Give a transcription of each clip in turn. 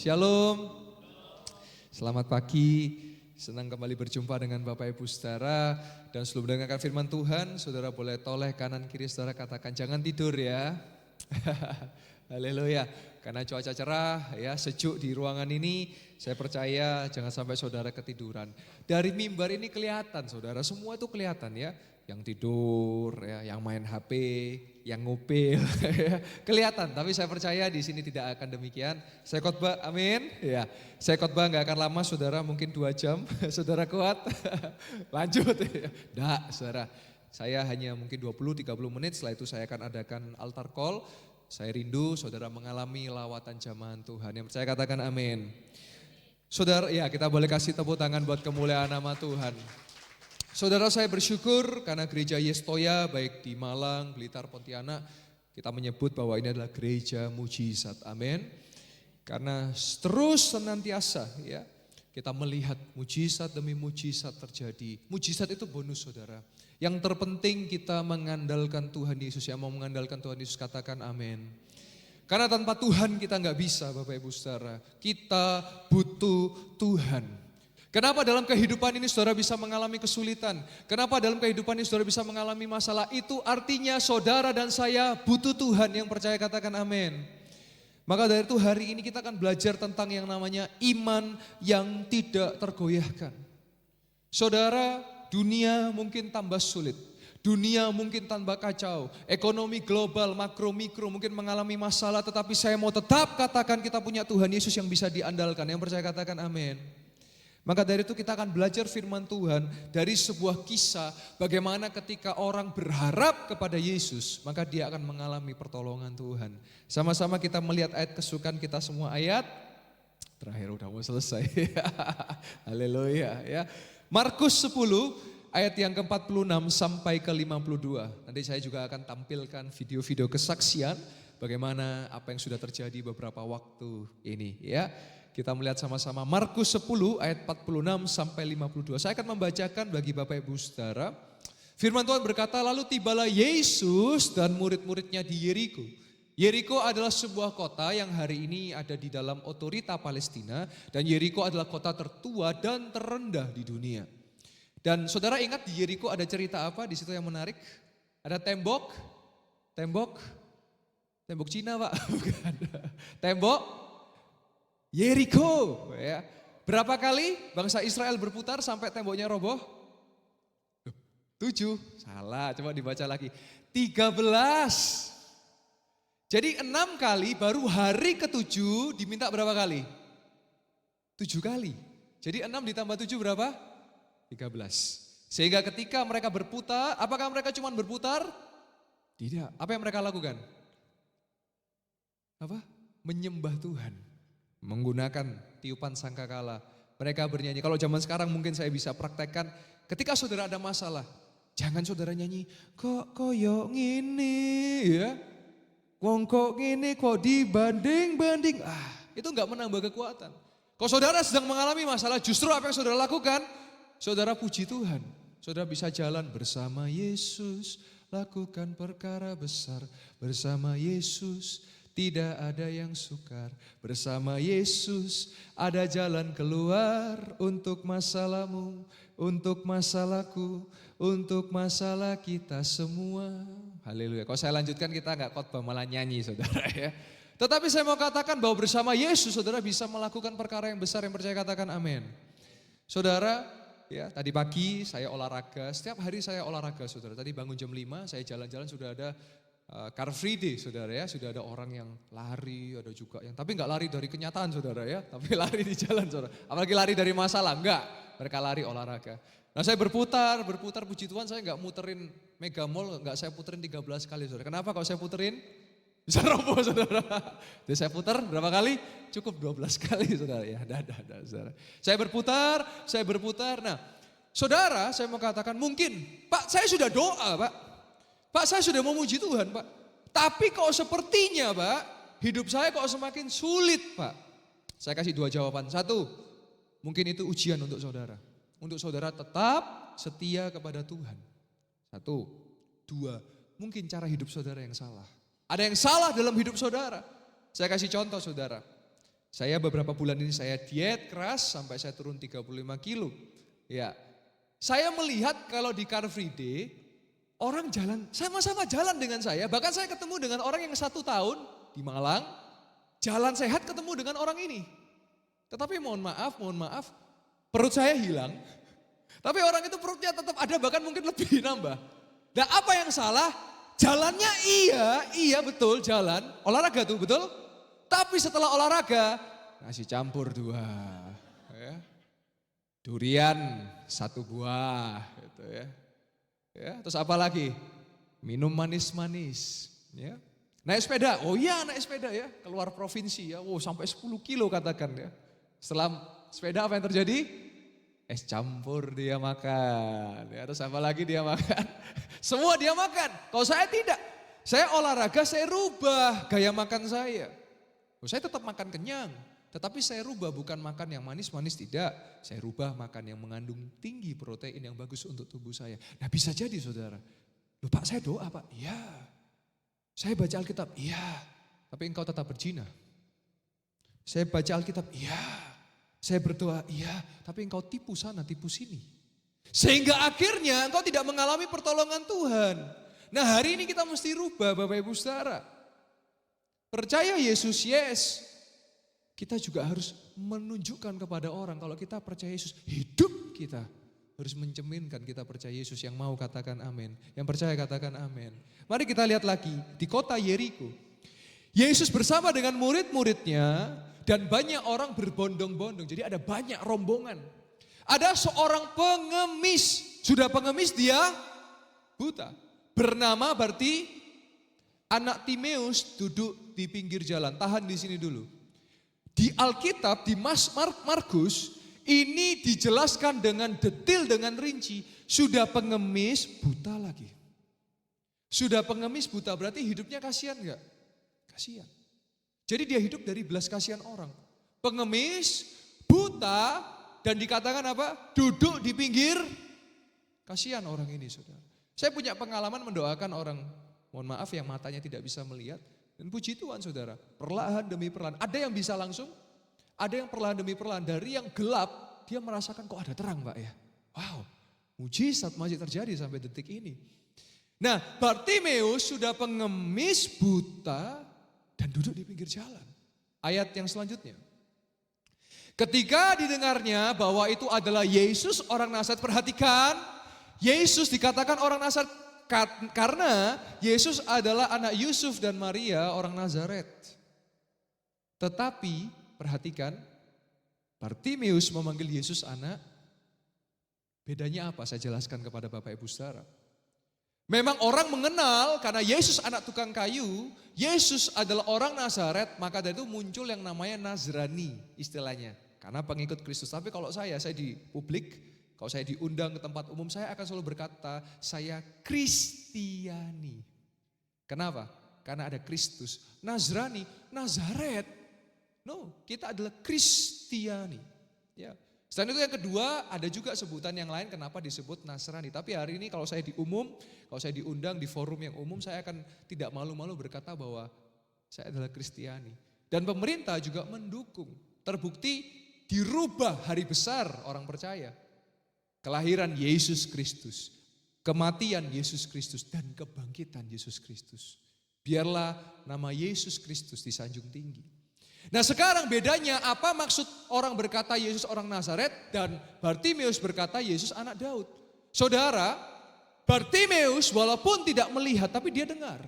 Shalom, selamat pagi, senang kembali berjumpa dengan Bapak Ibu Saudara. Dan sebelum mendengarkan firman Tuhan, saudara boleh toleh kanan kiri saudara katakan jangan tidur ya. Haleluya, karena cuaca cerah ya, sejuk di ruangan ini, saya percaya jangan sampai saudara ketiduran. Dari mimbar ini kelihatan saudara, semua itu kelihatan ya. Yang tidur, ya, yang main HP, yang ngupil, ya, kelihatan. Tapi saya percaya di sini tidak akan demikian. Saya khotbah, amin. Ya, saya khotbah nggak akan lama, saudara, mungkin 2 jam. Saudara kuat? Lanjut. Enggak, saudara. Saya hanya mungkin 20-30 menit. Setelah itu saya akan adakan altar call. Saya rindu saudara mengalami lawatan jamahan Tuhan. Yang percaya katakan amin. Saudara, ya kita boleh kasih tepuk tangan buat kemuliaan nama Tuhan. Saudara, saya bersyukur karena gereja Yestoya baik di Malang, Blitar, Pontianak, kita menyebut bahwa ini adalah gereja mujizat, amin. Karena terus senantiasa ya kita melihat mujizat demi mujizat terjadi. Mujizat itu bonus saudara. Yang terpenting kita mengandalkan Tuhan Yesus, yang mau mengandalkan Tuhan Yesus katakan amin. Karena tanpa Tuhan kita nggak bisa Bapak Ibu Saudara, kita butuh Tuhan. Kenapa dalam kehidupan ini saudara bisa mengalami kesulitan? Kenapa dalam kehidupan ini saudara bisa mengalami masalah? Itu artinya saudara dan saya butuh Tuhan. Yang percaya katakan amin. Maka dari itu hari ini kita akan belajar tentang yang namanya iman yang tidak tergoyahkan. Saudara, dunia mungkin tambah sulit. Dunia mungkin tambah kacau. Ekonomi global, makro, mikro mungkin mengalami masalah. Tetapi saya mau tetap katakan kita punya Tuhan Yesus yang bisa diandalkan. Yang percaya katakan amin. Maka dari itu kita akan belajar firman Tuhan dari sebuah kisah bagaimana ketika orang berharap kepada Yesus maka dia akan mengalami pertolongan Tuhan. Sama-sama kita melihat ayat kesukaan kita semua ayat terakhir udah mau selesai. Haleluya ya. Markus 10 ayat yang ke-46 sampai ke-52. Nanti saya juga akan tampilkan video-video kesaksian bagaimana apa yang sudah terjadi beberapa waktu ini ya. Kita melihat sama-sama Markus 10 ayat 46 sampai 52. Saya akan membacakan bagi Bapak Ibu Saudara. Firman Tuhan berkata, lalu tibalah Yesus dan murid-muridnya di Yeriko. Yeriko adalah sebuah kota yang hari ini ada di dalam otorita Palestina. Dan Yeriko adalah kota tertua dan terendah di dunia. Dan saudara ingat di Yeriko ada cerita apa di situ yang menarik? Ada tembok Cina Pak, bukan. Tembok Yeriko ya. Berapa kali bangsa Israel berputar sampai temboknya roboh? 7. Salah, coba dibaca lagi. 13. Jadi 6 kali baru hari ke-7 diminta berapa kali? 7 kali. Jadi 6 ditambah 7 berapa? 13. Sehingga ketika mereka berputar, apakah mereka cuma berputar? Tidak. Apa yang mereka lakukan? Apa? Menyembah Tuhan. Menggunakan tiupan sangkakala. Mereka bernyanyi. Kalau zaman sekarang mungkin saya bisa praktekkan. Ketika saudara ada masalah, jangan saudara nyanyi, kok koyo ngini ya. Kok ngini kok dibanding-banding. Itu enggak menambah kekuatan. Kalau saudara sedang mengalami masalah, justru apa yang saudara lakukan? Saudara puji Tuhan. Saudara bisa jalan bersama Yesus, lakukan perkara besar bersama Yesus. Tidak ada yang sukar, bersama Yesus ada jalan keluar untuk masalahmu, untuk masalahku, untuk masalah kita semua. Haleluya. Kalau saya lanjutkan kita enggak khotbah malah nyanyi saudara ya. Tetapi saya mau katakan bahwa bersama Yesus saudara bisa melakukan perkara yang besar, yang percaya katakan amin. Saudara ya tadi pagi saya olahraga, setiap hari saya olahraga saudara. Tadi bangun jam 5 saya jalan-jalan sudah ada Car Free Day saudara ya, sudah ada orang yang lari, ada juga yang, tapi enggak lari dari kenyataan saudara ya, tapi lari di jalan saudara. Apalagi lari dari masalah, enggak, mereka lari olahraga. Nah saya berputar puji Tuhan saya enggak muterin Mega Mall, enggak saya puterin 13 kali saudara. Kenapa kalau saya puterin? Bisa roboh saudara. Jadi saya putar berapa kali? Cukup 12 kali saudara ya, dah saudara. Saya berputar, nah saudara saya mau katakan mungkin, Pak saya sudah doa Pak saya sudah memuji Tuhan Pak. Tapi kok sepertinya Pak, hidup saya kok semakin sulit Pak. Saya kasih 2 jawaban. 1, mungkin itu ujian untuk saudara. Untuk saudara tetap setia kepada Tuhan. 1, 2, mungkin cara hidup saudara yang salah. Ada yang salah dalam hidup saudara. Saya kasih contoh saudara. Saya beberapa bulan ini saya diet keras sampai saya turun 35 kilo. Ya, saya melihat kalau di Car Free Day, orang jalan sama-sama jalan dengan saya. Bahkan saya ketemu dengan orang yang 1 tahun di Malang, jalan sehat ketemu dengan orang ini. Tetapi mohon maaf, perut saya hilang. Tapi orang itu perutnya tetap ada, bahkan mungkin lebih nambah. Nah, apa yang salah? Jalannya iya betul jalan, olahraga tuh betul. Tapi setelah olahraga, nasi campur 2, ya. Durian 1 buah, gitu ya. Ya, terus apa lagi? Minum manis-manis, ya. Naik sepeda, oh iya naik sepeda ya, keluar provinsi ya, sampai 10 kilo katakan ya. Setelah sepeda apa yang terjadi? Es campur dia makan, ya, terus apa lagi dia makan? Semua dia makan, kalau saya tidak. Saya olahraga, saya rubah gaya makan saya. Saya tetap makan kenyang, tetapi saya rubah bukan makan yang manis-manis tidak. Saya rubah makan yang mengandung tinggi protein yang bagus untuk tubuh saya. Nah bisa jadi saudara, loh Pak saya doa Pak, iya. Saya baca Alkitab, iya. Tapi engkau tetap berzina. Saya baca Alkitab, iya. Saya berdoa, iya. Tapi engkau tipu sana, tipu sini. Sehingga akhirnya engkau tidak mengalami pertolongan Tuhan. Nah hari ini kita mesti rubah Bapak Ibu Saudara. Percaya Yesus, yes. Kita juga harus menunjukkan kepada orang kalau kita percaya Yesus. Hidup kita harus mencerminkan kita percaya Yesus. Yang mau katakan amin. Yang percaya katakan amin. Mari kita lihat lagi di kota Yeriko. Yesus bersama dengan murid-muridnya dan banyak orang berbondong-bondong. Jadi ada banyak rombongan. Ada seorang pengemis. Sudah pengemis dia buta. Bernama berarti anak Timeus duduk di pinggir jalan. Tahan di sini dulu. Di Alkitab, di Markus, ini dijelaskan dengan detail, dengan rinci. Sudah pengemis, buta lagi. Sudah pengemis, buta, berarti hidupnya kasihan enggak? Kasihan. Jadi dia hidup dari belas kasihan orang. Pengemis, buta, dan dikatakan apa? Duduk di pinggir, kasihan orang ini saudara. Saya punya pengalaman mendoakan orang, mohon maaf yang matanya tidak bisa melihat. Dan puji Tuhan saudara, perlahan demi perlahan. Ada yang bisa langsung, ada yang perlahan demi perlahan. Dari yang gelap, dia merasakan kok ada terang Pak ya. Wow, mujizat masih terjadi sampai detik ini. Nah, Bartimeus sudah pengemis, buta, dan duduk di pinggir jalan. Ayat yang selanjutnya. Ketika didengarnya bahwa itu adalah Yesus orang Nazaret, perhatikan. Yesus dikatakan orang Nazaret karena Yesus adalah anak Yusuf dan Maria orang Nazaret. Tetapi perhatikan, Bartimeus memanggil Yesus anak. Bedanya apa? Saya jelaskan kepada Bapak Ibu Saudara. Memang orang mengenal karena Yesus anak tukang kayu, Yesus adalah orang Nazaret, maka dari itu muncul yang namanya Nazrani istilahnya. Karena pengikut Kristus. Tapi kalau saya di publik, kalau saya diundang ke tempat umum, saya akan selalu berkata, saya Kristiani. Kenapa? Karena ada Kristus. Nazrani, Nazaret. No, kita adalah Kristiani. Ya. Selain itu yang kedua, ada juga sebutan yang lain kenapa disebut Nasrani. Tapi hari ini kalau saya kalau saya diundang di forum yang umum, saya akan tidak malu-malu berkata bahwa saya adalah Kristiani. Dan pemerintah juga mendukung. Terbukti dirubah hari besar orang percaya. Kelahiran Yesus Kristus, kematian Yesus Kristus, dan kebangkitan Yesus Kristus. Biarlah nama Yesus Kristus disanjung tinggi. Nah sekarang bedanya apa maksud orang berkata Yesus orang Nazaret dan Bartimeus berkata Yesus anak Daud. Saudara, Bartimeus walaupun tidak melihat tapi dia dengar.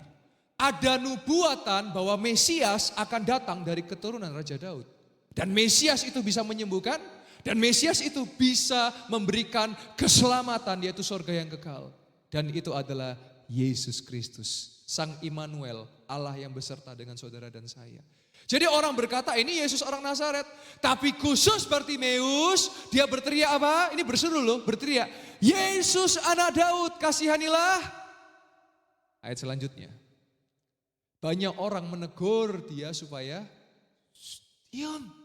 Ada nubuatan bahwa Mesias akan datang dari keturunan Raja Daud. Dan Mesias itu bisa menyembuhkan. Dan Mesias itu bisa memberikan keselamatan yaitu surga yang kekal. Dan itu adalah Yesus Kristus, Sang Immanuel, Allah yang beserta dengan saudara dan saya. Jadi orang berkata ini Yesus orang Nazaret. Tapi khusus Bartimeus, dia berteriak apa? Ini berseru loh, berteriak. Yesus anak Daud, kasihanilah. Ayat selanjutnya. Banyak orang menegur dia supaya diam.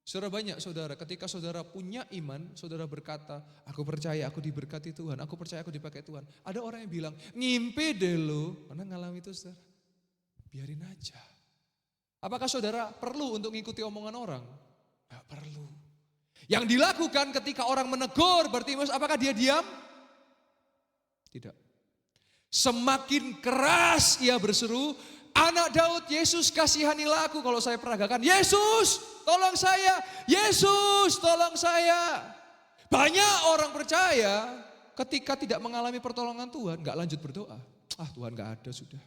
Saudara banyak saudara, ketika saudara punya iman, saudara berkata, aku percaya aku diberkati Tuhan, aku percaya aku dipakai Tuhan. Ada orang yang bilang, ngimpi deh lo, pernah ngalami itu saudara? Biarin aja. Apakah saudara perlu untuk mengikuti omongan orang? Tidak perlu. Yang dilakukan ketika orang menegur Bartimeus, apakah dia diam? Tidak. Semakin keras ia berseru, Anak Daud, Yesus kasihanilah aku. Kalau saya peragakan, Yesus tolong saya, Yesus tolong saya. Banyak orang percaya ketika tidak mengalami pertolongan Tuhan, gak lanjut berdoa. Tuhan gak ada sudah.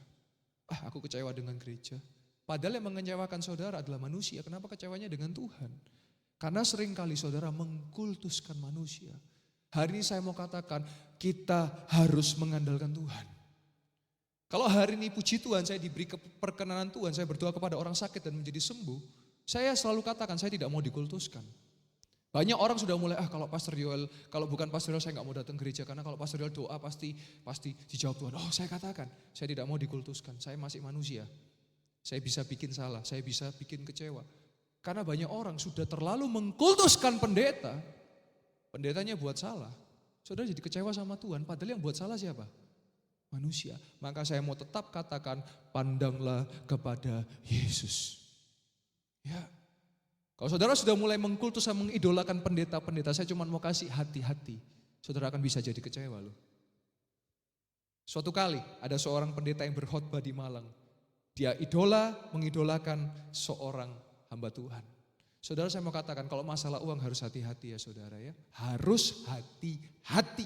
Aku kecewa dengan gereja. Padahal yang mengecewakan saudara adalah manusia. Kenapa kecewanya dengan Tuhan? Karena seringkali saudara mengkultuskan manusia. Hari ini saya mau katakan, kita harus mengandalkan Tuhan. Kalau hari ini puji Tuhan, saya diberi perkenanan Tuhan, saya berdoa kepada orang sakit dan menjadi sembuh. Saya selalu katakan, saya tidak mau dikultuskan. Banyak orang sudah mulai, kalau Pastor Yoel, kalau bukan Pastor Yoel saya nggak mau datang gereja. Karena kalau Pastor Yoel doa pasti dijawab Tuhan. Saya katakan, saya tidak mau dikultuskan, saya masih manusia. Saya bisa bikin salah, saya bisa bikin kecewa. Karena banyak orang sudah terlalu mengkultuskan pendeta. Pendetanya buat salah. Saudara jadi kecewa sama Tuhan, padahal yang buat salah siapa? Manusia. Maka saya mau tetap katakan, pandanglah kepada Yesus. Ya. Kalau saudara sudah mulai mengkultus dan mengidolakan pendeta-pendeta, saya cuma mau kasih hati-hati. Saudara akan bisa jadi kecewa loh. Suatu kali ada seorang pendeta yang berkhotbah di Malang. Dia mengidolakan seorang hamba Tuhan. Saudara, saya mau katakan kalau masalah uang harus hati-hati ya saudara ya. Harus hati-hati.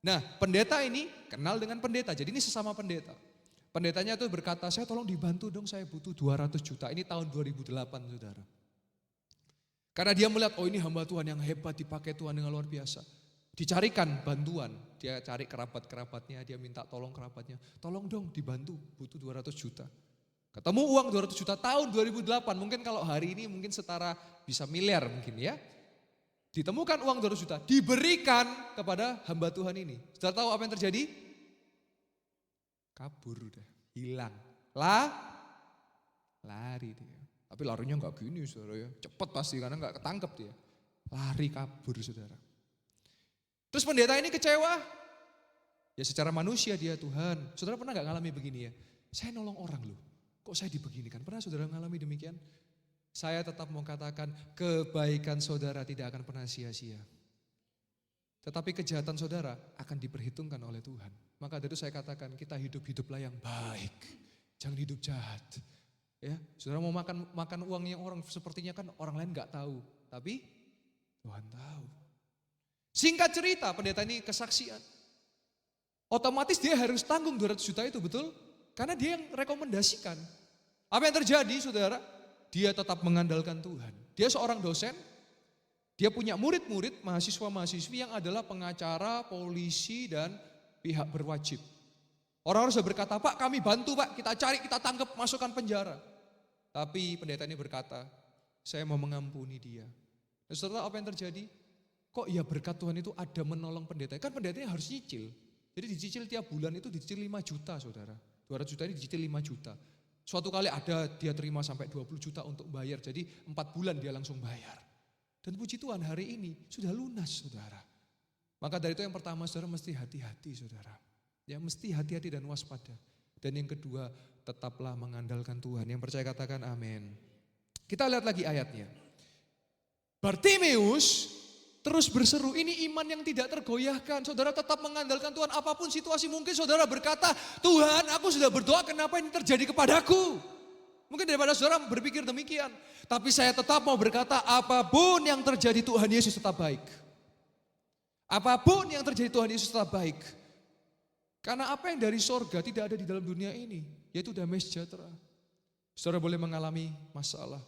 Nah, pendeta ini kenal dengan pendeta, jadi ini sesama pendeta. Pendetanya itu berkata, saya tolong dibantu dong, saya butuh 200 juta. Ini tahun 2008 saudara. Karena dia melihat, ini hamba Tuhan yang hebat, dipakai Tuhan dengan luar biasa. Dicarikan bantuan, dia cari kerabat-kerabatnya, dia minta tolong kerabatnya. Tolong dong dibantu, butuh 200 juta. Ketemu uang 200 juta tahun 2008, mungkin kalau hari ini mungkin setara bisa miliar mungkin ya. Ditemukan uang 200 juta, diberikan kepada hamba Tuhan ini. Saudara tahu apa yang terjadi? Kabur udah, hilang. Lari dia. Tapi larinya enggak gini saudara ya, cepat pasti karena enggak ketangkep dia. Lari kabur saudara. Terus pendeta ini kecewa. Ya secara manusia dia Tuhan. Saudara pernah enggak ngalami begini ya? Saya nolong orang loh, kok saya dibeginikan? Pernah saudara ngalami demikian? Saya tetap mau katakan kebaikan saudara tidak akan pernah sia-sia. Tetapi kejahatan saudara akan diperhitungkan oleh Tuhan. Maka dari itu saya katakan kita hiduplah yang baik. Jangan hidup jahat. Ya, saudara mau makan uangnya orang sepertinya kan orang lain gak tahu. Tapi Tuhan tahu. Singkat cerita pendeta ini kesaksian. Otomatis dia harus tanggung 200 juta itu betul. Karena dia yang rekomendasikan. Apa yang terjadi saudara? Dia tetap mengandalkan Tuhan. Dia seorang dosen, dia punya murid-murid, mahasiswa-mahasiswi yang adalah pengacara, polisi, dan pihak berwajib. Orang-orang sudah berkata, Pak kami bantu Pak, kita cari, kita tangkap, masukkan penjara. Tapi pendeta ini berkata, saya mau mengampuni dia. Dan setelah apa yang terjadi? Kok ya berkat Tuhan itu ada menolong pendeta? Kan pendetanya harus nyicil. Jadi dicicil tiap bulan itu dicicil 5 juta saudara. 200 juta ini dicicil 5 juta. Suatu kali ada dia terima sampai 20 juta untuk bayar. Jadi 4 bulan dia langsung bayar. Dan puji Tuhan hari ini sudah lunas saudara. Maka dari itu yang pertama saudara mesti hati-hati saudara. Ya mesti hati-hati dan waspada. Dan yang kedua tetaplah mengandalkan Tuhan. Yang percaya katakan amin. Kita lihat lagi ayatnya. Bartimeus terus berseru, ini iman yang tidak tergoyahkan. Saudara tetap mengandalkan Tuhan, apapun situasi mungkin saudara berkata, Tuhan aku sudah berdoa kenapa ini terjadi kepadaku. Mungkin daripada saudara berpikir demikian. Tapi saya tetap mau berkata, apapun yang terjadi Tuhan Yesus tetap baik. Apapun yang terjadi Tuhan Yesus tetap baik. Karena apa yang dari sorga tidak ada di dalam dunia ini, yaitu damai sejahtera. Saudara boleh mengalami masalah.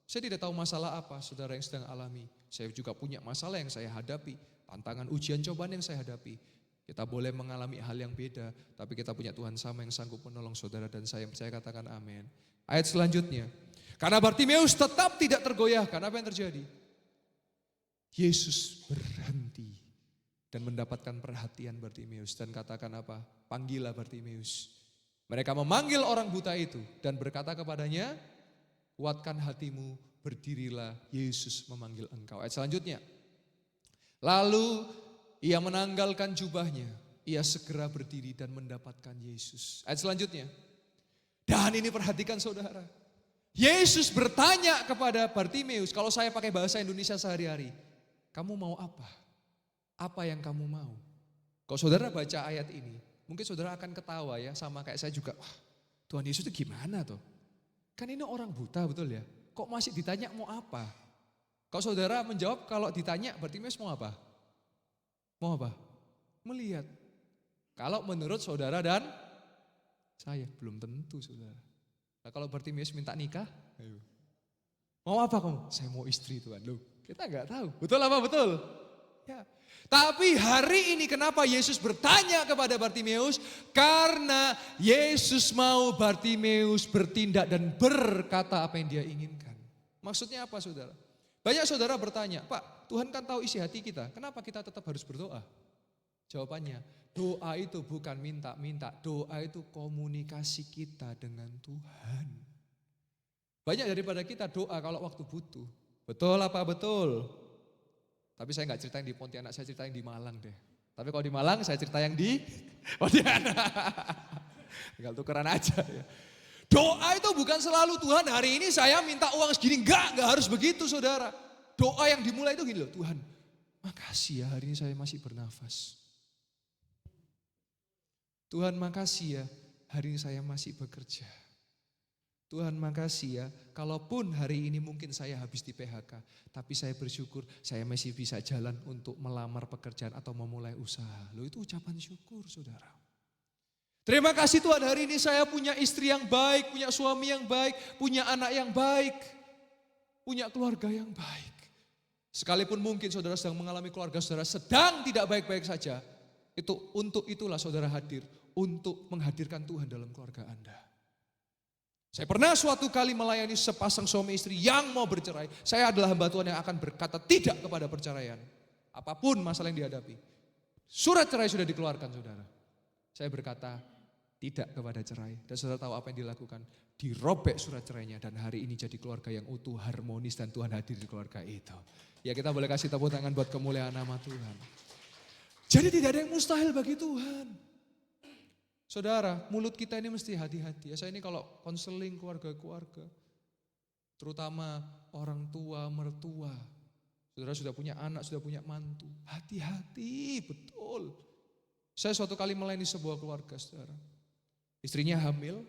Saya tidak tahu masalah apa saudara yang sedang alami. Saya juga punya masalah yang saya hadapi. Tantangan ujian cobaan yang saya hadapi. Kita boleh mengalami hal yang beda. Tapi kita punya Tuhan sama yang sanggup menolong saudara dan saya. Saya katakan amin. Ayat selanjutnya. Karena Bartimeus tetap tidak tergoyahkan. Apa yang terjadi? Yesus berhenti. Dan mendapatkan perhatian Bartimeus. Dan katakan apa? Panggillah Bartimeus. Mereka memanggil orang buta itu. Dan berkata kepadanya, kuatkan hatimu, berdirilah, Yesus memanggil engkau. Ayat selanjutnya. Lalu ia menanggalkan jubahnya, ia segera berdiri dan mendapatkan Yesus. Ayat selanjutnya. Dan ini perhatikan saudara. Yesus bertanya kepada Bartimeus, kalau saya pakai bahasa Indonesia sehari-hari, kamu mau apa? Apa yang kamu mau? Kalau saudara baca ayat ini, mungkin saudara akan ketawa ya, sama kayak saya juga. Wah, Tuhan Yesus itu gimana tuh? Kan ini orang buta betul ya, kok masih ditanya mau apa? Kalau saudara menjawab kalau ditanya Bartimeus mau apa? Mau apa? Melihat. Kalau menurut saudara dan saya, belum tentu saudara. Nah, kalau Bartimeus minta nikah, ayo. Mau apa kamu? Saya mau istri Tuhan. Loh, kita nggak tahu. Betul apa betul? Ya. Tapi hari ini kenapa Yesus bertanya kepada Bartimeus? Karena Yesus mau Bartimeus bertindak dan berkata apa yang dia inginkan. Maksudnya apa saudara? Banyak saudara bertanya, Pak, Tuhan kan tahu isi hati kita. Kenapa kita tetap harus berdoa? Jawabannya, doa itu bukan minta-minta. Doa itu komunikasi kita dengan Tuhan. Banyak daripada kita doa kalau waktu butuh. Betul apa betul? Tapi saya nggak cerita yang di Pontianak, saya cerita yang di Malang deh. Tapi kalau di Malang saya cerita yang di Pontianak. Tinggal tukeran aja ya. Doa itu bukan selalu Tuhan hari ini saya minta uang segini. Enggak harus begitu saudara. Doa yang dimulai itu gini loh, Tuhan makasih ya hari ini saya masih bernafas. Tuhan makasih ya hari ini saya masih bekerja. Tuhan makasih ya, kalaupun hari ini mungkin saya habis di PHK, tapi saya bersyukur saya masih bisa jalan untuk melamar pekerjaan atau memulai usaha. Loh itu ucapan syukur saudara. Terima kasih Tuhan hari ini saya punya istri yang baik, punya suami yang baik, punya anak yang baik, punya keluarga yang baik. Sekalipun mungkin saudara sedang mengalami keluarga saudara sedang tidak baik-baik saja, untuk itulah saudara hadir, untuk menghadirkan Tuhan dalam keluarga Anda. Saya pernah suatu kali melayani sepasang suami istri yang mau bercerai. Saya adalah hamba Tuhan yang akan berkata tidak kepada perceraian. Apapun masalah yang dihadapi. Surat cerai sudah dikeluarkan saudara. Saya berkata tidak kepada cerai. Dan saudara tahu apa yang dilakukan? Dirobek surat cerainya dan hari ini jadi keluarga yang utuh, harmonis dan Tuhan hadir di keluarga itu. Ya kita boleh kasih tepuk tangan buat kemuliaan nama Tuhan. Jadi tidak ada yang mustahil bagi Tuhan. Saudara, mulut kita ini mesti hati-hati. Ya, saya ini kalau konseling keluarga-keluarga, terutama orang tua, mertua. Saudara sudah punya anak, sudah punya mantu. Hati-hati, betul. Saya suatu kali melayani sebuah keluarga, saudara. Istrinya hamil,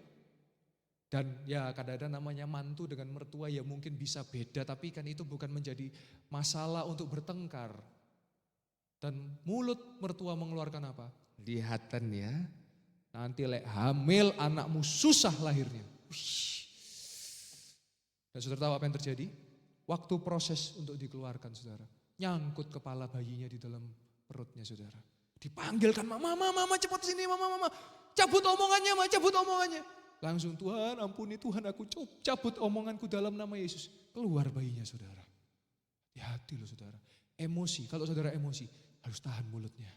dan ya kadang-kadang namanya mantu dengan mertua ya mungkin bisa beda, tapi kan itu bukan menjadi masalah untuk bertengkar. Dan mulut mertua mengeluarkan apa? Lihatan ya. Nanti lek hamil anakmu susah lahirnya. Dan saudara tahu apa yang terjadi? Waktu proses untuk dikeluarkan saudara. Nyangkut kepala bayinya di dalam perutnya saudara. Dipanggilkan mama cepat sini mama. Cabut omongannya ma, cabut omongannya. Langsung Tuhan ampuni Tuhan aku cabut omonganku dalam nama Yesus. Keluar bayinya saudara. Hati-hati loh saudara. Emosi, kalau saudara emosi harus tahan mulutnya.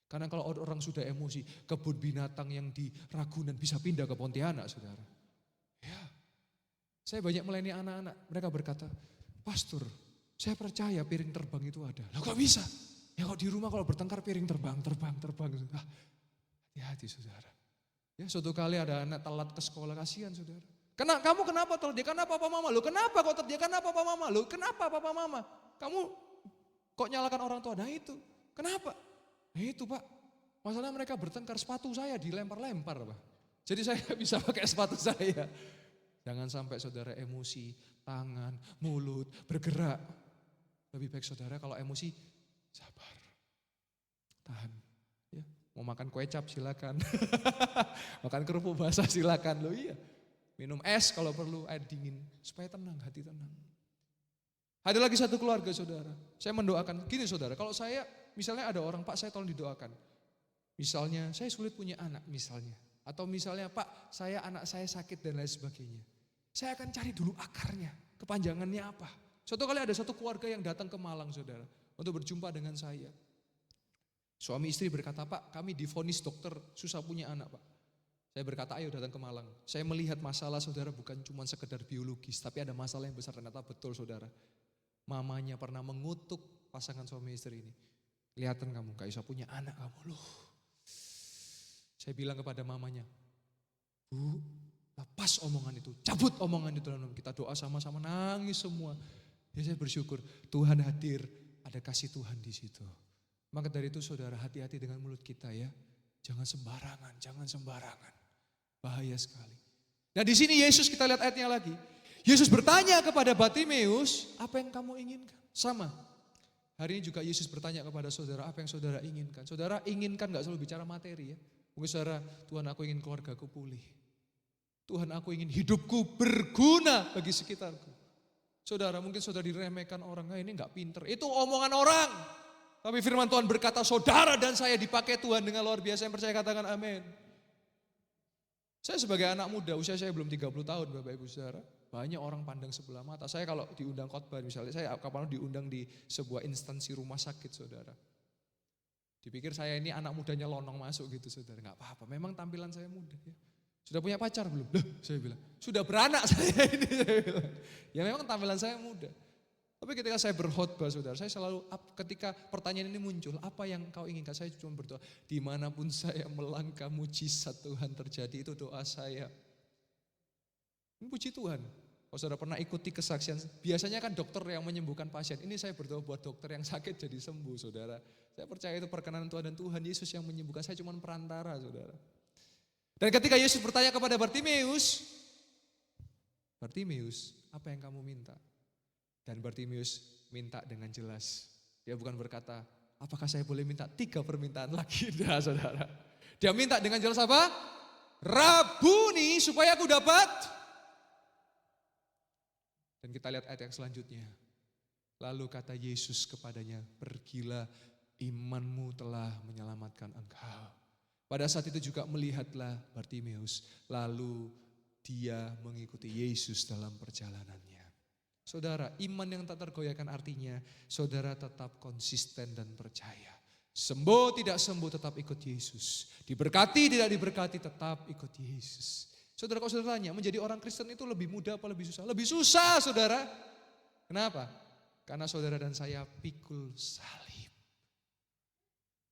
Karena kalau orang sudah emosi, kebun binatang yang di Ragunan bisa pindah ke Pontianak, saudara. Ya, saya banyak melayani anak-anak, mereka berkata, Pastor, saya percaya piring terbang itu ada. Lah kok bisa? Ya kalau di rumah kalau bertengkar piring terbang. Hati-hati saudara. Ya suatu kali ada anak telat ke sekolah, kasihan saudara. Kamu kenapa telat? Dia kenapa papa mama? Loh kenapa kok telat? Dia kenapa papa mama? Loh kenapa papa mama? Kamu kok nyalakan orang tua? Nah itu, kenapa? Nah itu Pak, masalahnya mereka bertengkar, sepatu saya dilempar-lempar Pak. Jadi saya gak bisa pakai sepatu saya. Jangan sampai saudara emosi, tangan, mulut, bergerak. Lebih baik saudara kalau emosi, sabar, tahan. Ya, mau makan kue cap silakan, makan kerupuk basah silakan. Loh iya, minum es kalau perlu, air dingin, supaya tenang, hati tenang. Ada lagi satu keluarga saudara, saya mendoakan, gini saudara, kalau saya misalnya ada orang, Pak saya tolong didoakan. Misalnya saya sulit punya anak misalnya. Atau misalnya Pak anak saya sakit dan lain sebagainya. Saya akan cari dulu akarnya, kepanjangannya apa. Suatu kali ada satu keluarga yang datang ke Malang saudara. Untuk berjumpa dengan saya. Suami istri berkata Pak kami divonis dokter susah punya anak Pak. Saya berkata ayo datang ke Malang. Saya melihat masalah saudara bukan cuma sekedar biologis. Tapi ada masalah yang besar ternyata betul saudara. Mamanya pernah mengutuk pasangan suami istri ini. Kelihatan kamu gak bisa punya anak kamu loh. Saya bilang kepada mamanya, Bu, lepas omongan itu, cabut omongan itu dalam kita doa sama-sama nangis semua. Ya saya bersyukur Tuhan hadir, ada kasih Tuhan di situ. Maka dari itu saudara hati-hati dengan mulut kita ya. Jangan sembarangan, jangan sembarangan. Bahaya sekali. Nah di sini Yesus kita lihat ayatnya lagi. Yesus bertanya kepada Bartimeus, apa yang kamu inginkan? Sama. Hari ini juga Yesus bertanya kepada saudara, apa yang saudara inginkan? Saudara inginkan gak selalu bicara materi ya. Mungkin saudara, Tuhan aku ingin keluargaku pulih. Tuhan aku ingin hidupku berguna bagi sekitarku. Saudara mungkin saudara diremehkan orang, ini gak pinter. Itu omongan orang. Tapi firman Tuhan berkata saudara dan saya dipakai Tuhan dengan luar biasa. Yang percaya katakan amin. Saya sebagai anak muda, usia saya belum 30 tahun Bapak Ibu Saudara. Banyak orang pandang sebelah mata. Saya kalau diundang khotbah misalnya, saya kapan diundang di sebuah instansi rumah sakit saudara. Dipikir saya ini anak mudanya lonong masuk gitu saudara. Gak apa-apa, memang tampilan saya muda ya. Sudah punya pacar belum? Loh, saya bilang, sudah beranak saya ini. Saya bilang. Ya memang tampilan saya muda. Tapi ketika saya berkhotbah saudara, saya selalu ketika pertanyaan ini muncul, apa yang kau inginkan? Saya cuma berdoa, dimanapun saya melangkah mujizat Tuhan terjadi, itu doa saya. Ini puji Tuhan. Kalau saudara pernah ikuti kesaksian, biasanya kan dokter yang menyembuhkan pasien. Ini saya berdoa buat dokter yang sakit jadi sembuh saudara. Saya percaya itu perkenanan Tuhan dan Tuhan Yesus yang menyembuhkan, saya cuma perantara saudara. Dan ketika Yesus bertanya kepada Bartimeus, Bartimeus, apa yang kamu minta? Dan Bartimeus minta dengan jelas. Dia bukan berkata, apakah saya boleh minta 3 permintaan lagi? Nah saudara. Dia minta dengan jelas apa? Rabuni supaya aku dapat. Dan kita lihat ayat yang selanjutnya. Lalu kata Yesus kepadanya, pergilah, imanmu telah menyelamatkan engkau. Pada saat itu juga melihatlah Bartimeus. Lalu dia mengikuti Yesus dalam perjalanannya. Saudara, iman yang tak tergoyahkan artinya saudara tetap konsisten dan percaya. Sembuh tidak sembuh tetap ikut Yesus. Diberkati tidak diberkati tetap ikut Yesus. Saudara, kalau saudara tanya menjadi orang Kristen itu lebih mudah apa lebih susah? Lebih susah saudara. Kenapa? Karena saudara dan saya pikul salib.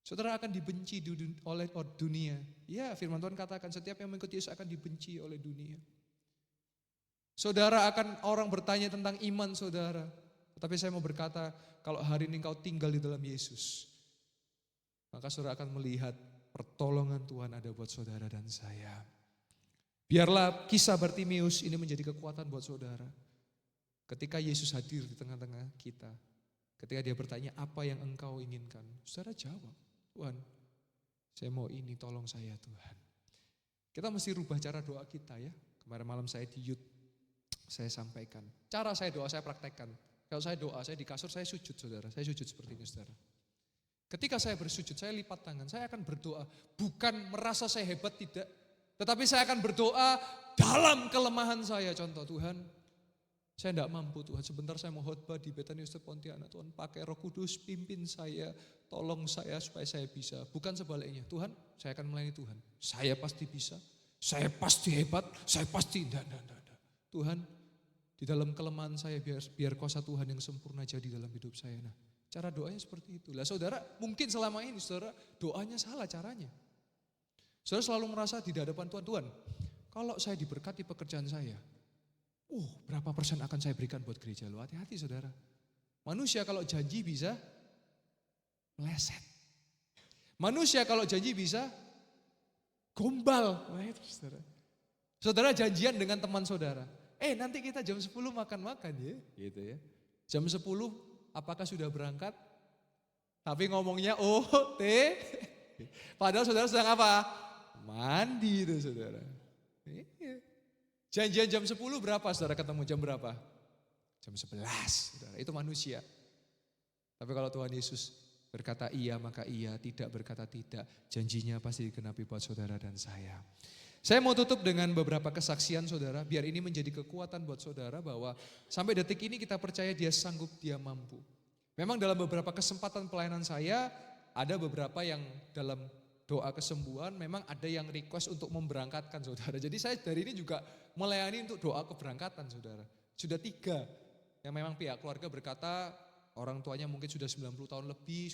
Saudara akan dibenci oleh dunia. Ya firman Tuhan katakan setiap yang mengikuti Yesus akan dibenci oleh dunia. Saudara akan orang bertanya tentang iman saudara. Tetapi saya mau berkata, kalau hari ini engkau tinggal di dalam Yesus, maka saudara akan melihat pertolongan Tuhan ada buat saudara dan saya. Biarlah kisah Bartimeus ini menjadi kekuatan buat saudara. Ketika Yesus hadir di tengah-tengah kita, ketika dia bertanya apa yang engkau inginkan, saudara jawab, Tuhan saya mau ini, tolong saya Tuhan. Kita mesti rubah cara doa kita ya. Kemarin malam saya di youth, saya sampaikan. Cara saya doa, saya praktekkan. Kalau saya doa, saya di kasur, saya sujud saudara. Saya sujud seperti ini saudara. Ketika saya bersujud, saya lipat tangan. Saya akan berdoa, bukan merasa saya hebat, tidak. Tetapi saya akan berdoa dalam kelemahan saya. Contoh Tuhan, saya tidak mampu Tuhan. Sebentar saya mau khotbah di Betani Ustaz Pontianak. Tuhan pakai Roh Kudus, pimpin saya. Tolong saya supaya saya bisa. Bukan sebaliknya. Tuhan, saya akan melayani Tuhan. Saya pasti bisa. Saya pasti hebat. Saya pasti tidak. Tuhan, di dalam kelemahan saya biar kuasa Tuhan yang sempurna jadi dalam hidup saya. Nah, cara doanya seperti itu. Lah saudara, mungkin selama ini saudara doanya salah caranya. Saudara selalu merasa di hadapan Tuhan, Tuhan, kalau saya diberkati pekerjaan saya, berapa persen akan saya berikan buat gereja lo? Hati-hati saudara. Manusia kalau janji bisa meleset. Manusia kalau janji bisa gombal. Wah itu saudara. Saudara janjian dengan teman saudara. Nanti kita jam 10 makan-makan ya. Gitu ya. Jam 10 apakah sudah berangkat? Tapi ngomongnya padahal saudara sedang apa? Mandi itu saudara. Janjian jam 10 berapa saudara ketemu jam berapa? Jam 11 saudara. Itu manusia. Tapi kalau Tuhan Yesus berkata iya maka iya, tidak berkata tidak. Janjinya pasti digenapi buat saudara dan saya. Saya mau tutup dengan beberapa kesaksian saudara, biar ini menjadi kekuatan buat saudara bahwa sampai detik ini kita percaya dia sanggup, dia mampu. Memang dalam beberapa kesempatan pelayanan saya, ada beberapa yang dalam doa kesembuhan, memang ada yang request untuk memberangkatkan saudara. Jadi saya dari ini juga melayani untuk doa keberangkatan saudara. Sudah 3 yang memang pihak keluarga berkata orang tuanya mungkin sudah 90 tahun lebih,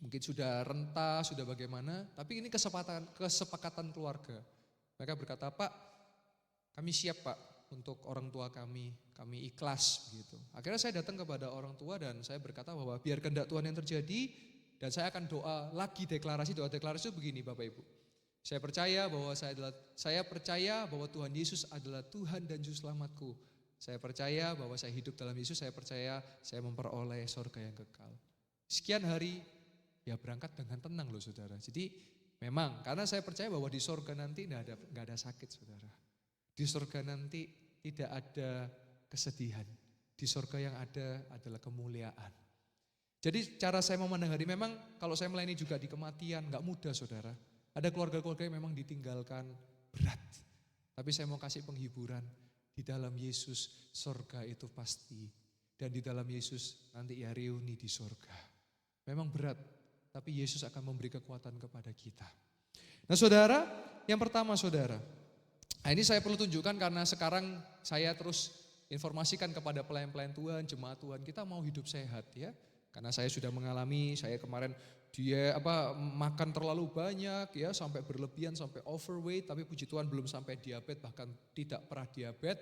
mungkin sudah renta, sudah bagaimana, tapi ini kesepakatan keluarga. Mereka berkata, Pak, kami siap Pak untuk orang tua kami ikhlas begitu. Akhirnya saya datang kepada orang tua dan saya berkata bahwa biar kehendak Tuhan yang terjadi dan saya akan doa lagi doa deklarasi itu begini Bapak Ibu. Saya percaya bahwa Tuhan Yesus adalah Tuhan dan Juru Selamatku. Saya percaya bahwa saya hidup dalam Yesus, saya percaya saya memperoleh surga yang kekal. Sekian hari ya berangkat dengan tenang loh saudara. Jadi memang karena saya percaya bahwa di surga nanti nggak ada sakit saudara. Di surga nanti tidak ada kesedihan. Di surga yang ada adalah kemuliaan. Jadi cara saya memandang hari memang kalau saya melayani juga di kematian nggak mudah saudara. Ada keluarga-keluarga yang memang ditinggalkan berat. Tapi saya mau kasih penghiburan. Di dalam Yesus surga itu pasti. Dan di dalam Yesus nanti ya reuni di surga. Memang berat. Tapi Yesus akan memberi kekuatan kepada kita. Nah saudara, yang pertama saudara. Nah ini saya perlu tunjukkan karena sekarang saya terus informasikan kepada pelayan-pelayan Tuhan, jemaat Tuhan, kita mau hidup sehat ya. Karena saya sudah mengalami, saya kemarin makan terlalu banyak ya, sampai berlebihan, sampai overweight, tapi puji Tuhan belum sampai diabetes, bahkan tidak pernah diabetes.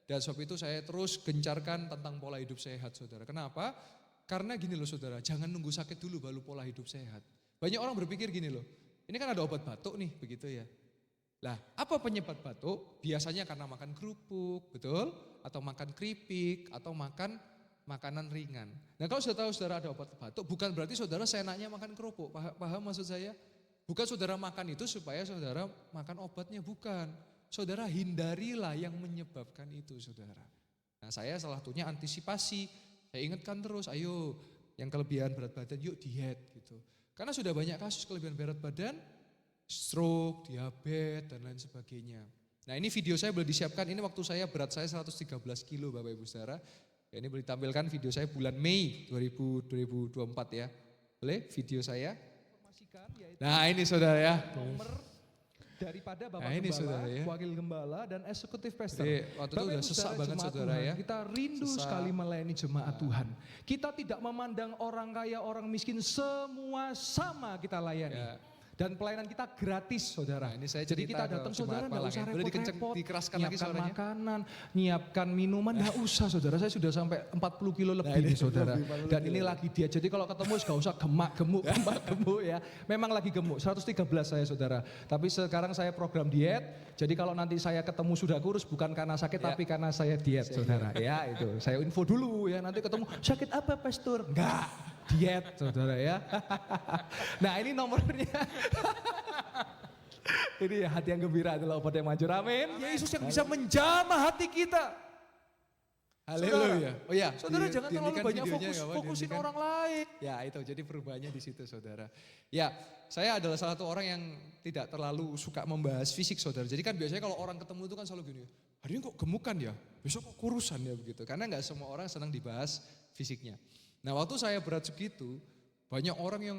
Dan sebab itu saya terus gencarkan tentang pola hidup sehat saudara. Kenapa? Karena gini loh saudara, jangan nunggu sakit dulu baru pola hidup sehat. Banyak orang berpikir gini loh, ini kan ada obat batuk nih begitu ya. Lah, apa penyebab batuk? Biasanya karena makan kerupuk, betul? Atau makan keripik, atau makan makanan ringan. Nah kalau sudah tahu saudara ada obat batuk, bukan berarti saudara seenaknya makan kerupuk. Paham maksud saya? Bukan saudara makan itu supaya saudara makan obatnya, bukan. Saudara hindarilah yang menyebabkan itu saudara. Nah saya salah satunya antisipasi. Saya ingatkan terus, ayo yang kelebihan berat badan yuk diet gitu. Karena sudah banyak kasus kelebihan berat badan, stroke, diabetes, dan lain sebagainya. Nah ini video saya boleh disiapkan, ini waktu berat saya 113 kilo Bapak Ibu Saudara. Ya, ini boleh ditampilkan video saya bulan Mei 2024 ya. Boleh video saya? Nah ini saudara ya. Nomor daripada Bapak nah, ini Gembala, saudara, ya. Wakil Gembala, dan Eksekutif Pastor. Waktu itu udah sesak banget saudara Tuhan, ya. kita rindu sekali melayani jemaat Tuhan. Kita tidak memandang orang kaya, orang miskin, semua sama kita layani. Ya. Dan pelayanan kita gratis saudara. Nah, ini saya jadi kita datang saudara enggak usah repot-repot. Dikeraskan lagi nyiapkan suaranya. makanan, nyiapkan minuman, enggak usah saudara. Saya sudah sampai 40 kilo lebih nih saudara. Dan ini lagi diet. Jadi kalau ketemu enggak usah gemuk ya. Memang lagi gemuk, 113 saya saudara. Tapi sekarang saya program diet. Jadi kalau nanti saya ketemu sudah kurus bukan karena sakit tapi karena saya diet saudara. Ya itu, saya info dulu ya. Nanti ketemu sakit apa Pastor? Enggak. Diet saudara ya. Nah ini nomornya. Ini hati yang gembira adalah obat yang manjur. Amin. Yesus yang bisa menjamah hati kita. Haleluya. Oh ya, saudara jangan terlalu banyak fokusin orang lain. Ya itu, jadi perubahannya di situ saudara. Ya, saya adalah salah satu orang yang tidak terlalu suka membahas fisik saudara. Jadi kan biasanya kalau orang ketemu itu kan selalu gini, hari ini kok gemukan ya, besok kok kurusan ya begitu. Karena nggak semua orang senang dibahas fisiknya. Nah waktu saya berat segitu, banyak orang yang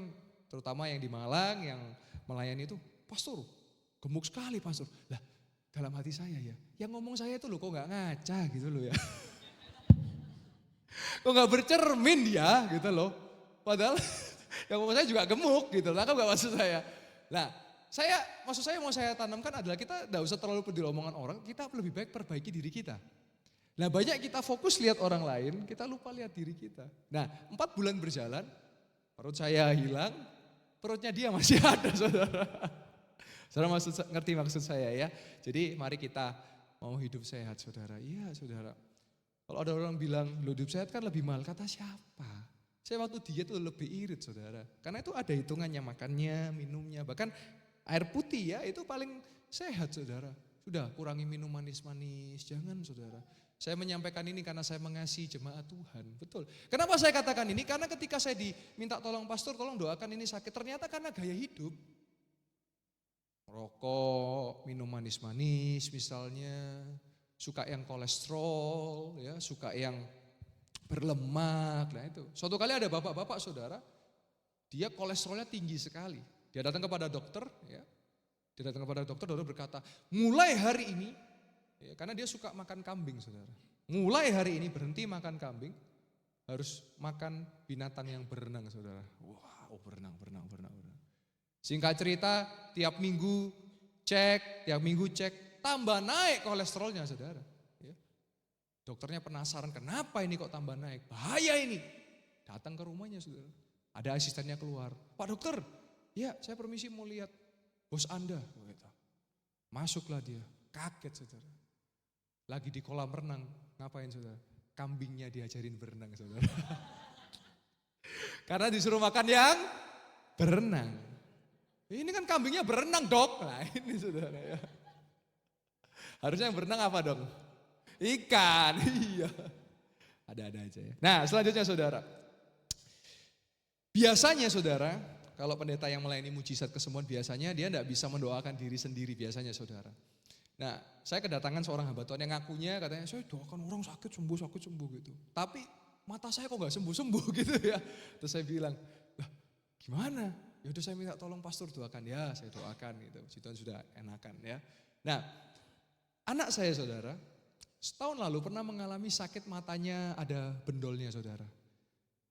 terutama yang di Malang yang melayani itu, Pastor gemuk sekali Pastor. Lah dalam hati saya ya, yang ngomong saya itu loh kok gak ngaca gitu loh ya. Kok gak bercermin dia gitu loh. Padahal yang ngomong saya juga gemuk gitu lah, kan gak maksud saya. Nah maksud saya mau saya tanamkan adalah kita gak usah terlalu peduli omongan orang, kita lebih baik perbaiki diri kita. Nah banyak kita fokus lihat orang lain, kita lupa lihat diri kita. Nah 4 bulan berjalan, perut saya hilang, perutnya dia masih ada saudara. Saudara ngerti maksud saya ya. Jadi mari kita mau hidup sehat saudara. Iya saudara. Kalau ada orang bilang lo hidup sehat kan lebih mahal, kata siapa? Saya waktu diet itu lebih irit saudara. Karena itu ada hitungannya makannya, minumnya. Bahkan air putih ya itu paling sehat saudara. Sudah kurangi minum manis-manis, jangan saudara. Saya menyampaikan ini karena saya mengasihi jemaat Tuhan, betul. Kenapa saya katakan ini? Karena ketika saya diminta tolong pastor, tolong doakan ini sakit. Ternyata karena gaya hidup. Rokok, minum manis-manis misalnya. Suka yang kolesterol, ya, suka yang berlemak. Nah itu. Suatu kali ada bapak-bapak saudara, dia kolesterolnya tinggi sekali. Dia datang kepada dokter, ya. Dia datang kepada dokter berkata, mulai hari ini, ya, karena dia suka makan kambing saudara. Mulai hari ini berhenti makan kambing, harus makan binatang yang berenang saudara. Wow, berenang. Singkat cerita, tiap minggu cek, tiap minggu cek, tambah naik kolesterolnya saudara. Ya. Dokternya penasaran kenapa ini kok tambah naik, bahaya ini. Datang ke rumahnya saudara, ada asistennya keluar, Pak dokter, ya saya permisi mau lihat bos Anda. Begitu. Masuklah dia, kaget saudara. Lagi di kolam renang, ngapain saudara? Kambingnya diajarin berenang saudara. Karena disuruh makan yang berenang. Ini kan kambingnya berenang dok. Nah ini saudara ya. Harusnya yang berenang apa dong? Ikan, iya. Ada-ada aja ya. Nah selanjutnya saudara. Biasanya saudara, kalau pendeta yang melayani mujizat kesembuhan biasanya dia tidak bisa mendoakan diri sendiri biasanya saudara. Nah saya kedatangan seorang hamba Tuhan yang ngakunya katanya saya doakan orang sakit sembuh gitu. Tapi mata saya kok gak sembuh-sembuh gitu ya. Terus saya bilang, lah gimana? Ya udah saya minta tolong pastor doakan. Ya saya doakan gitu, puji Tuhan sudah enakan ya. Nah anak saya saudara, setahun lalu pernah mengalami sakit matanya ada bendolnya saudara.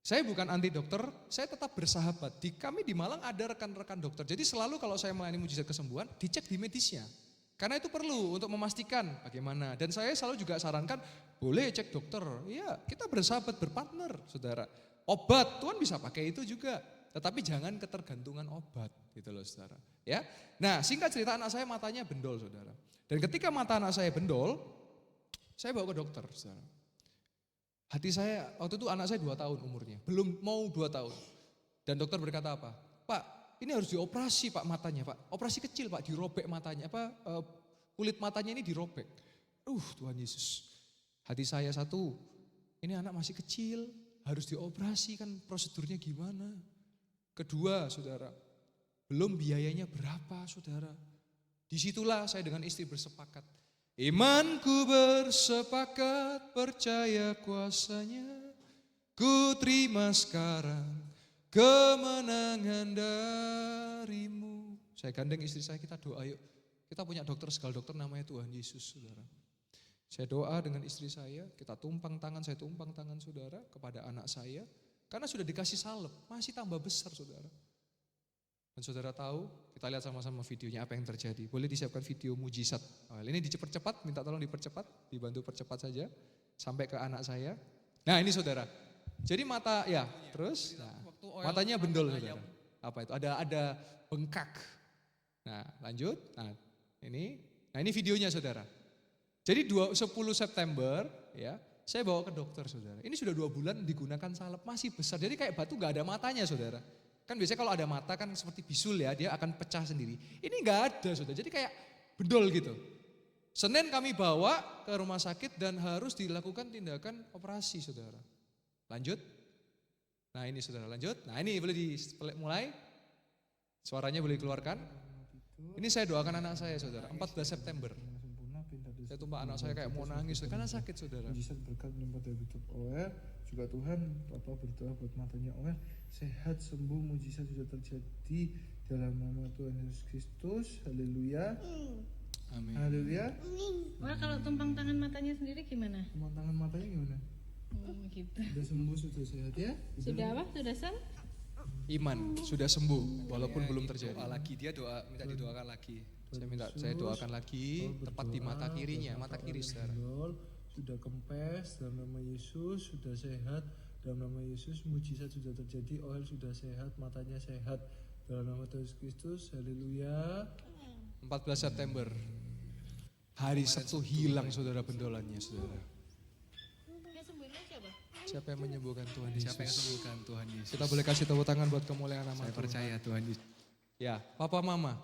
Saya bukan anti dokter, saya tetap bersahabat. Kami di Malang ada rekan-rekan dokter. Jadi selalu kalau saya melayani mujizat kesembuhan, dicek di medisnya. Karena itu perlu untuk memastikan bagaimana. Dan saya selalu juga sarankan, boleh cek dokter. Iya, kita bersahabat, berpartner, saudara. Obat, Tuhan bisa pakai itu juga. Tetapi jangan ketergantungan obat, gitu loh saudara. Ya, nah singkat cerita anak saya matanya bendol saudara. Dan ketika mata anak saya bendol, saya bawa ke dokter saudara. Hati saya, waktu itu anak saya 2 tahun umurnya, belum mau 2 tahun. Dan dokter berkata apa? Pak, ini harus dioperasi pak matanya pak. Operasi kecil pak, dirobek matanya, kulit matanya ini dirobek. Tuhan Yesus. Hati saya satu, ini anak masih kecil, harus dioperasi kan prosedurnya gimana. Kedua saudara, belum biayanya berapa saudara. Disitulah saya dengan istri bersepakat. Imanku bersepakat percaya kuasanya, ku terima sekarang kemenangan darimu. Saya gandeng istri saya, kita doa yuk. Kita punya dokter segala dokter namanya Tuhan Yesus saudara. Saya doa dengan istri saya, kita tumpang tangan, saya tumpang tangan saudara kepada anak saya. Karena sudah dikasih salep, masih tambah besar saudara. Dan saudara tahu, kita lihat sama-sama videonya apa yang terjadi. Boleh disiapkan video mujizat. Ini dipercepat, minta tolong dipercepat, dibantu percepat saja. Sampai ke anak saya. Nah ini saudara, jadi mata, ya terus matanya bendol saudara. Apa itu, ada bengkak. Nah lanjut, nah ini videonya saudara. Jadi 10 September ya, saya bawa ke dokter saudara. Ini sudah 2 bulan digunakan salep, masih besar. Jadi kayak batu gak ada matanya saudara. Kan biasanya kalau ada mata kan seperti bisul ya, dia akan pecah sendiri. Ini enggak ada saudara, jadi kayak bendol gitu. Senin kami bawa ke rumah sakit dan harus dilakukan tindakan operasi saudara. Lanjut. Nah ini saudara lanjut. Nah ini boleh mulai. Suaranya boleh dikeluarkan. Ini saya doakan anak saya saudara, 14 September. Saya tumpah anak saya kayak mau nangis karena sakit saudara. Mujizat berkat melimpah dari YouTube OR. Juga Tuhan, Bapak berdoa buat matanya OR. Sehat, sembuh, mujizat sudah terjadi dalam nama Tuhan Yesus Kristus. Haleluya. Amin. Haleluya. Wah kalau tumpang tangan matanya sendiri gimana? Tumpang tangan matanya gimana? Gitu. Sudah sembuh, sudah sehat ya? Sudah apa? Sudah sem? Iman sudah sembuh walaupun belum terjadi. Doa lagi, dia minta didoakan lagi. Saya doakan lagi tepat di mata kirinya, mata kiri saudara. Sudah kempes dalam nama Yesus, sudah sehat dalam nama Yesus, mujizat sudah terjadi, OL sudah sehat, matanya sehat dalam nama Tuhan Yesus Kristus. Haleluya. 14 September. Hari Sabtu hilang saudara bendolannya saudara. Yang sembuhin siapa? Siapa yang menyembuhkan Tuhan Yesus? Siapa yang sembuhkan Tuhan Yesus? Kita boleh kasih tepuk tangan buat kemuliaan nama Saya Tuhan. percaya Tuhan Yesus. Ya, Papa Mama,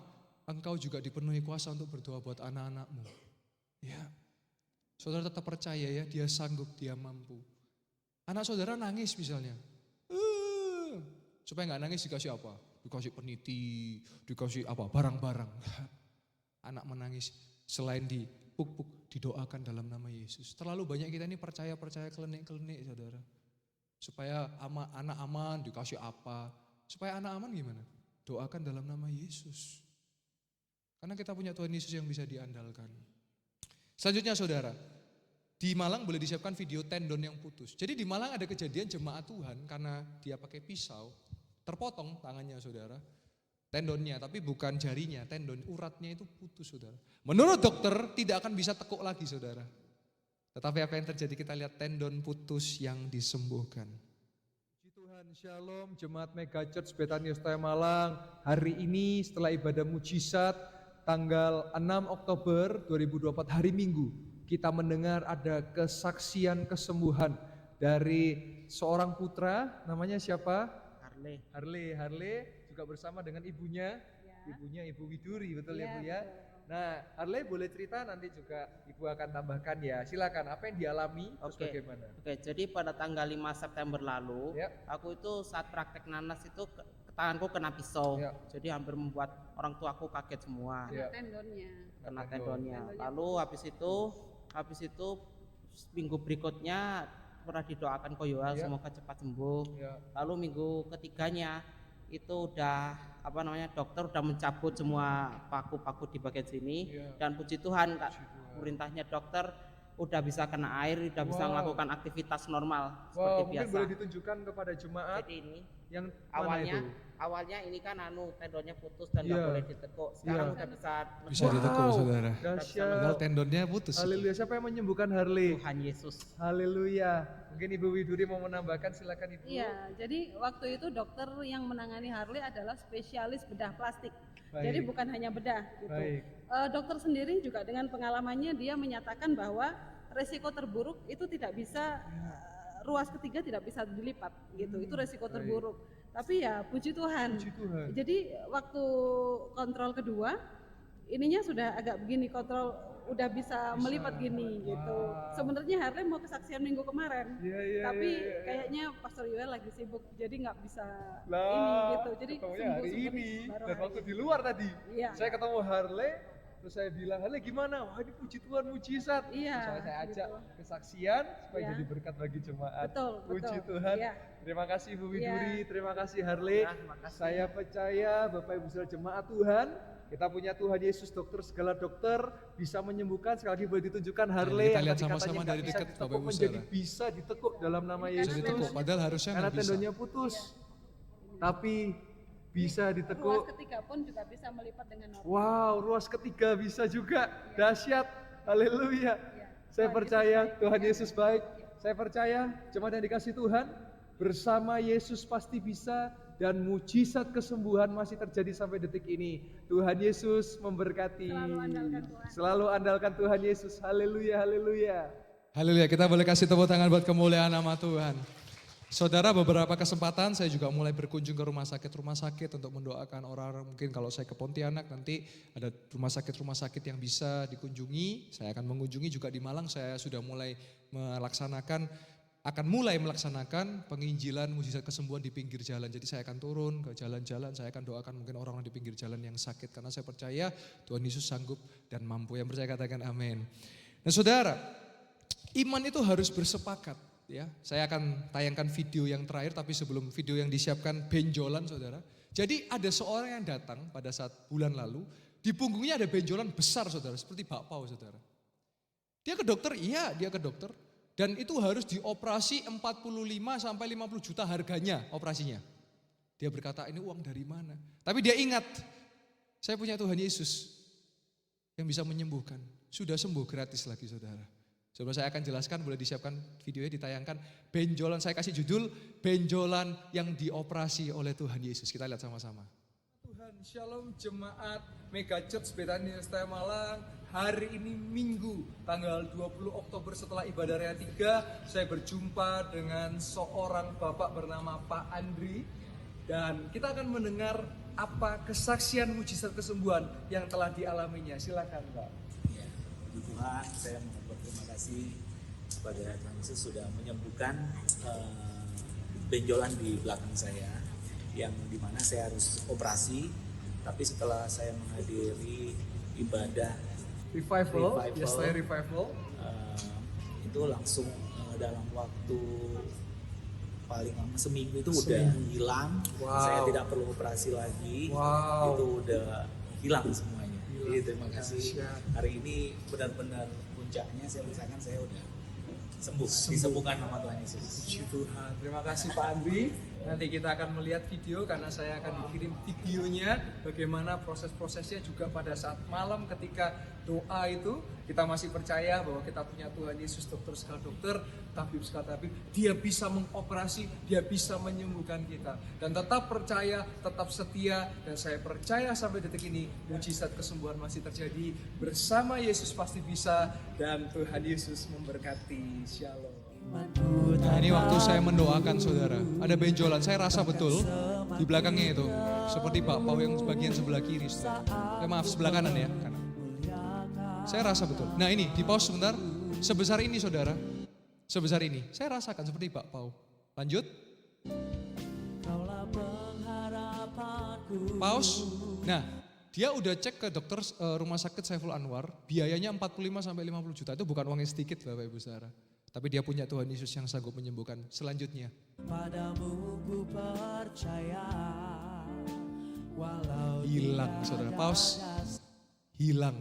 engkau juga dipenuhi kuasa untuk berdoa buat anak-anakmu. Ya, saudara tetap percaya ya, dia sanggup, dia mampu. Anak saudara nangis misalnya. Supaya nggak nangis dikasih apa? Dikasih peniti, dikasih apa? Barang-barang. Anak menangis selain dipuk-puk, didoakan dalam nama Yesus. Terlalu banyak kita ini percaya kelenik-kelenik saudara. Supaya anak aman dikasih apa. Supaya anak aman gimana? Doakan dalam nama Yesus. Karena kita punya Tuhan Yesus yang bisa diandalkan. Selanjutnya saudara, di Malang boleh disiapkan video tendon yang putus. Jadi di Malang ada kejadian jemaat Tuhan karena dia pakai pisau, terpotong tangannya saudara. tendonnya, tapi bukan jarinya, tendon uratnya itu putus saudara. Menurut dokter tidak akan bisa tekuk lagi saudara. Tetapi apa yang terjadi kita lihat tendon putus yang disembuhkan. Puji Tuhan, Shalom Jemaat Mega Church Betania Setaya Malang. Hari ini setelah ibadah mujizat tanggal 6 Oktober 2024 hari Minggu, kita mendengar ada kesaksian kesembuhan dari seorang putra, namanya siapa? Harley juga bersama dengan ibunya, Ibu Widuri, betul ya Bu ya? Nah, Harley boleh cerita, nanti juga Ibu akan tambahkan ya. Silakan, apa yang dialami, terus bagaimana? Oke, jadi pada tanggal 5 September lalu, aku itu saat praktek nanas itu tanganku kena pisau. Jadi hampir membuat orang tuaku kaget semua. Kena tendonnya. Lalu habis itu minggu berikutnya pernah didoakan Koyoal semoga cepat sembuh. Lalu minggu ketiganya itu udah dokter udah mencabut semua paku-paku di bagian sini dan puji Tuhan perintahnya dokter udah bisa kena air, udah bisa melakukan aktivitas normal seperti biasa. Mungkin boleh ditunjukkan kepada jemaat. Jadi ini yang awalnya ini kan tendonnya putus dan nggak boleh ditekuk. Sekarang udah Bisa ditekuk saudara. Dahsyat. Padahal tendonnya putus. Haleluya. Siapa yang menyembuhkan Harley? Tuhan Yesus. Haleluya. Mungkin Ibu Widuri mau menambahkan, silakan Ibu. Iya, jadi waktu itu dokter yang menangani Harley adalah spesialis bedah plastik. Baik. Jadi bukan hanya bedah gitu. Dokter sendiri juga dengan pengalamannya dia menyatakan bahwa resiko terburuk itu tidak bisa ruas ketiga tidak bisa dilipat gitu. Itu resiko terburuk. Tapi ya puji Tuhan. Jadi waktu kontrol kedua ininya sudah agak begini, kontrol udah bisa melipat gini gitu. Sebenarnya Harley mau kesaksian minggu kemarin, tapi kayaknya Pastor Yoel lagi sibuk, jadi nggak bisa ini gitu. Jadi hari ini dan waktu di luar tadi, saya ketemu Harley, terus saya bilang, Harley gimana? Wah ini puji Tuhan mujizat. Saya ajak kesaksian supaya jadi berkat bagi jemaat. Puji Tuhan. Terima kasih Bu Widuri, terima kasih Harley. Saya percaya Bapak Ibu saudara jemaat Tuhan, kita punya Tuhan Yesus dokter segala dokter, bisa menyembuhkan. Sekali lagi boleh ditunjukkan Harley kita yang lihat tadi sama-sama katanya dari bisa dekat, ditekuk Bapak Ibu menjadi saudara. bisa ditekuk dalam nama Yesus. Bisa ditekuk, padahal harusnya Karena nggak bisa. tendonnya putus, tapi bisa ditekuk. Ruas ketiga pun juga bisa melipat dengan normal. Wow, ruas ketiga bisa juga. Dahsyat. Haleluya. Saya percaya Tuhan Yesus baik. Saya percaya jemaat yang dikasih Tuhan, bersama Yesus pasti bisa, dan mujizat kesembuhan masih terjadi sampai detik ini. Tuhan Yesus memberkati. Selalu andalkan Tuhan Yesus. Haleluya, haleluya. Haleluya, kita boleh kasih tepuk tangan buat kemuliaan nama Tuhan. Saudara, beberapa kesempatan saya juga mulai berkunjung ke rumah sakit untuk mendoakan orang-orang. Mungkin kalau saya ke Pontianak nanti ada rumah sakit yang bisa dikunjungi. Saya akan mengunjungi juga di Malang, saya sudah mulai akan mulai melaksanakan penginjilan mujizat kesembuhan di pinggir jalan. Jadi saya akan turun ke jalan-jalan, saya akan doakan mungkin orang-orang di pinggir jalan yang sakit. Karena saya percaya Tuhan Yesus sanggup dan mampu. Yang percaya katakan amin. Nah saudara, iman itu harus bersepakat. Ya, saya akan tayangkan video yang terakhir, tapi sebelum video yang disiapkan benjolan saudara. Jadi ada seorang yang datang pada saat bulan lalu, di punggungnya ada benjolan besar saudara, seperti bakpao saudara. Dia ke dokter, iya dia ke dokter. Dan itu harus dioperasi 45 sampai 50 juta harganya operasinya. Dia berkata ini uang dari mana? Tapi dia ingat, saya punya Tuhan Yesus yang bisa menyembuhkan. Sudah sembuh gratis lagi saudara. Sebelum saya akan jelaskan, boleh disiapkan videonya, ditayangkan. Benjolan, saya kasih judul, benjolan yang dioperasi oleh Tuhan Yesus. Kita lihat sama-sama. Tuhan, Shalom jemaat Mega Church Betania Setaya Malang. Hari ini Minggu, tanggal 20 Oktober setelah ibadah Raya 3, saya berjumpa dengan seorang bapak bernama Pak Andri. Dan kita akan mendengar apa kesaksian mujizat kesembuhan yang telah dialaminya. Silakan Pak. Ya, puji Tuhan, saya mengucapkan terima kasih kepada Tuhan Yesus sudah menyembuhkan benjolan di belakang saya, yang dimana saya harus operasi. Tapi setelah saya menghadiri ibadah Revival. Itu langsung dalam waktu paling lama seminggu itu udah hilang. Saya tidak perlu operasi lagi. Itu udah hilang semuanya. Jadi terima kasih. Hari ini benar-benar puncaknya, saya merasakan saya udah sembuh. Disembuhkan nama Tuhan Yesus. Puji Tuhan. Terima kasih Pak Andri. Nanti kita akan melihat video karena saya akan dikirim videonya bagaimana proses-prosesnya juga pada saat malam ketika doa itu kita masih percaya bahwa kita punya Tuhan Yesus dokter sekali dokter, tabib sekali tabib, dia bisa mengoperasi, dia bisa menyembuhkan kita. Dan tetap percaya, tetap setia, dan saya percaya sampai detik ini mujizat kesembuhan masih terjadi. Bersama Yesus pasti bisa, dan Tuhan Yesus memberkati. Shalom. Nah, ini waktu saya mendoakan saudara, ada benjolan, saya rasa betul di belakangnya itu, seperti Pak Pau yang bagian sebelah kiri, saudara. Maaf, sebelah kanan ya, kanan. Saya rasa betul. Nah ini, di pause sebentar, sebesar ini saudara, sebesar ini, saya rasakan seperti Pak Pau. Lanjut. Pause. Nah, dia udah cek ke dokter rumah sakit Saiful Anwar, biayanya 45 sampai 50 juta, itu bukan uangnya sedikit Bapak Ibu Saudara. Tapi dia punya Tuhan Yesus yang sanggup menyembuhkan. Selanjutnya. Padamu ku percaya. Hilang saudara. Pause. Hilang.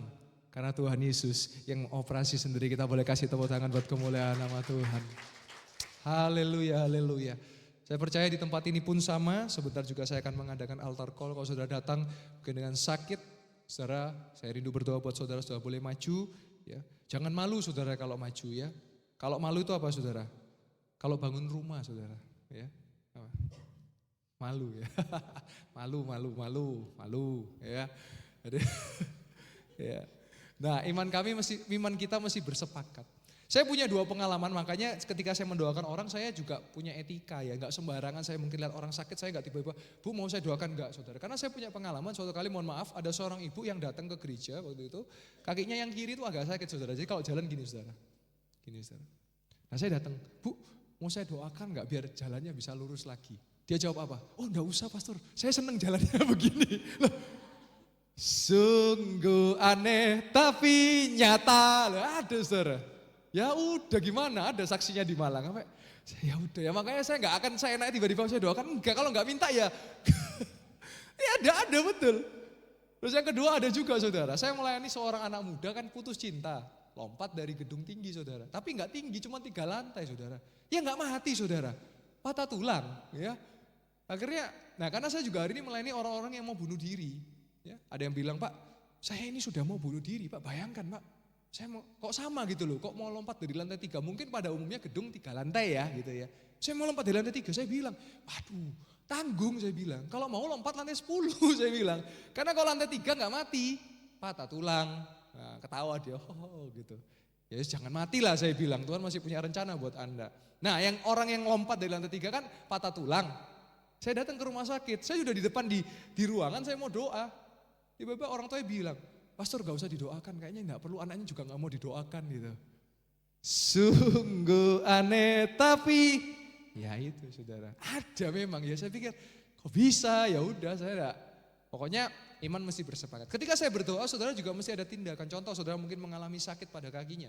Karena Tuhan Yesus yang operasi sendiri. Kita boleh kasih tepuk tangan buat kemuliaan nama Tuhan. Haleluya, haleluya. Saya percaya di tempat ini pun sama. Sebentar juga saya akan mengadakan altar call. Kalau saudara datang mungkin dengan sakit. Saudara, saya rindu berdoa buat saudara. Saudara boleh maju. Ya. Jangan malu saudara kalau maju ya. Kalau malu itu apa saudara? Kalau bangun rumah saudara, ya. Malu ya. malu ya. Jadi, ya. Nah, iman kita masih bersepakat. Saya punya 2 pengalaman, makanya ketika saya mendoakan orang saya juga punya etika ya, enggak sembarangan saya mungkin lihat orang sakit saya enggak tiba-tiba, "Bu, mau saya doakan?" Enggak, saudara. Karena saya punya pengalaman suatu kali, mohon maaf, ada seorang ibu yang datang ke gereja waktu itu, kakinya yang kiri itu agak sakit saudara. Jadi kalau jalan gini saudara. Gini saudara. Nah saya datang, "Bu, mau saya doakan enggak biar jalannya bisa lurus lagi?" Dia jawab apa? "Oh enggak usah pastor, saya senang jalannya begini." Loh, sungguh aneh tapi nyata. Loh, ada saudara. Ya udah gimana, ada saksinya di Malang. Ya udah ya, makanya saya enggak akan saya naik tiba-tiba saya doakan. Enggak, kalau enggak minta ya. Ya ada betul. Terus yang kedua ada juga saudara, saya melayani seorang anak muda kan putus cinta. Lompat dari gedung tinggi saudara, tapi enggak tinggi, cuma 3 lantai saudara. Ya enggak mati saudara, patah tulang ya. Akhirnya, nah karena saya juga hari ini melayani orang-orang yang mau bunuh diri. Ya. Ada yang bilang, "Pak, saya ini sudah mau bunuh diri Pak, bayangkan Pak. Saya mau, kok sama gitu loh, kok mau lompat dari lantai 3, mungkin pada umumnya gedung 3 lantai ya gitu ya. Saya mau lompat dari lantai 3, saya bilang, waduh tanggung saya bilang, kalau mau lompat lantai 10 saya bilang. Karena kalau lantai 3 enggak mati, patah tulang. Nah, ketawa dia, gitu. Ya jangan matilah saya bilang, Tuhan masih punya rencana buat Anda. Nah yang orang yang lompat dari lantai 3 kan patah tulang. Saya datang ke rumah sakit, saya sudah di depan di ruangan saya mau doa. Tiba-tiba orang tuanya bilang, "Pastor gak usah didoakan, kayaknya gak perlu, anaknya juga gak mau didoakan gitu." Sungguh aneh tapi, ya itu saudara, ada memang ya saya pikir, kok bisa, ya udah saya enggak. Pokoknya iman mesti bersepakat. Ketika saya berdoa, saudara juga mesti ada tindakan. Contoh, saudara mungkin mengalami sakit pada kakinya.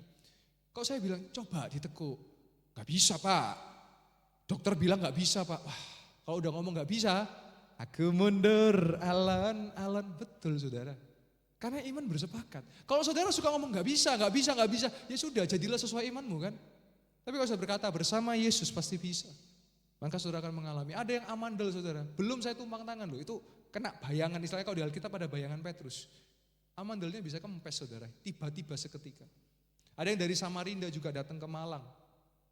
Kok saya bilang, "Coba ditekuk." "Gak bisa Pak." Dokter bilang gak bisa Pak. Wah, kalau udah ngomong gak bisa, aku mundur, alon-alon. Betul saudara. Karena iman bersepakat. Kalau saudara suka ngomong gak bisa, ya sudah jadilah sesuai imanmu kan. Tapi kalau saya berkata bersama Yesus pasti bisa. Maka saudara akan mengalami. Ada yang amandel saudara, belum saya tumpang tangan loh, itu kena bayangan, istilahnya kalau di Alkitab ada bayangan Petrus. Amandelnya bisa kempes saudara, tiba-tiba seketika. Ada yang dari Samarinda juga datang ke Malang.